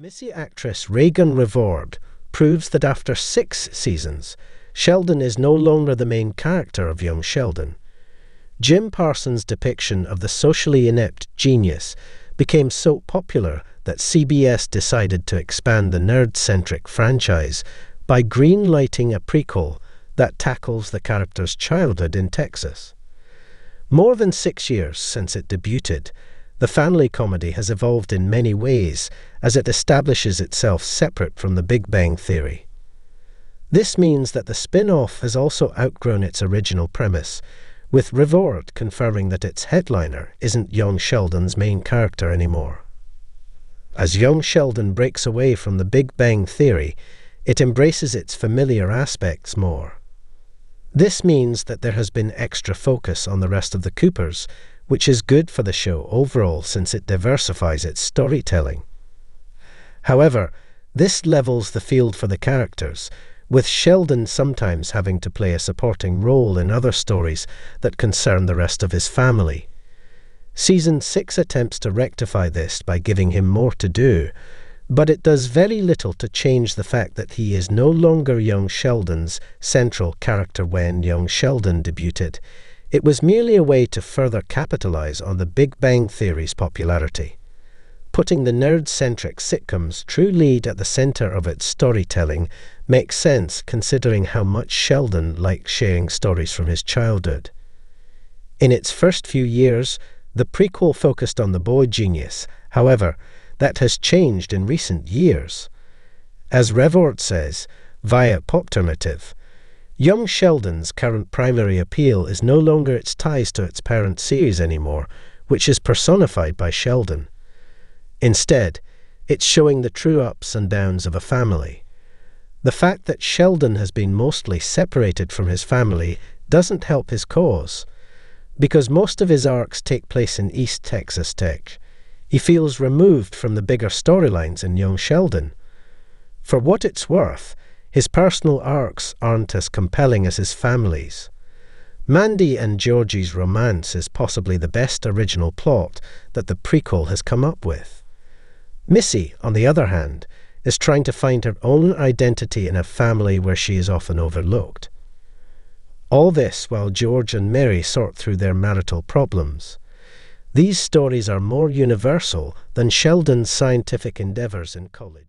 Missy actress Regan Reward proves that after 6 seasons, Sheldon is no longer the main character of young Sheldon. Jim Parsons' depiction of the socially inept genius became so popular that CBS decided to expand the nerd-centric franchise by green-lighting a prequel that tackles the character's childhood in Texas. More than 6 years since it debuted, the family comedy has evolved in many ways as it establishes itself separate from the Big Bang Theory. This means that the spin-off has also outgrown its original premise, with Reward confirming that its headliner isn't young Sheldon's main character anymore. As young Sheldon breaks away from the Big Bang Theory, it embraces its familiar aspects more. This means that there has been extra focus on the rest of the Coopers, which is good for the show overall since it diversifies its storytelling. However, this levels the field for the characters, with Sheldon sometimes having to play a supporting role in other stories that concern the rest of his family. Season 6 attempts to rectify this by giving him more to do, but it does very little to change the fact that he is no longer young Sheldon's central character when young Sheldon debuted. It was merely a way to further capitalize on the Big Bang Theory's popularity. Putting the nerd-centric sitcom's true lead at the center of its storytelling makes sense considering how much Sheldon likes sharing stories from his childhood. In its first few years, the prequel focused on the boy genius. However, that has changed in recent years. As Reward says, via Popternative, young Sheldon's current primary appeal is no longer its ties to its parent series anymore, which is personified by Sheldon. Instead, it's showing the true ups and downs of a family. The fact that Sheldon has been mostly separated from his family doesn't help his cause. Because most of his arcs take place in East Texas Tech, he feels removed from the bigger storylines in young Sheldon. For what it's worth, his personal arcs aren't as compelling as his family's. Mandy and Georgie's romance is possibly the best original plot that the prequel has come up with. Missy, on the other hand, is trying to find her own identity in a family where she is often overlooked. All this while George and Mary sort through their marital problems. These stories are more universal than Sheldon's scientific endeavors in college.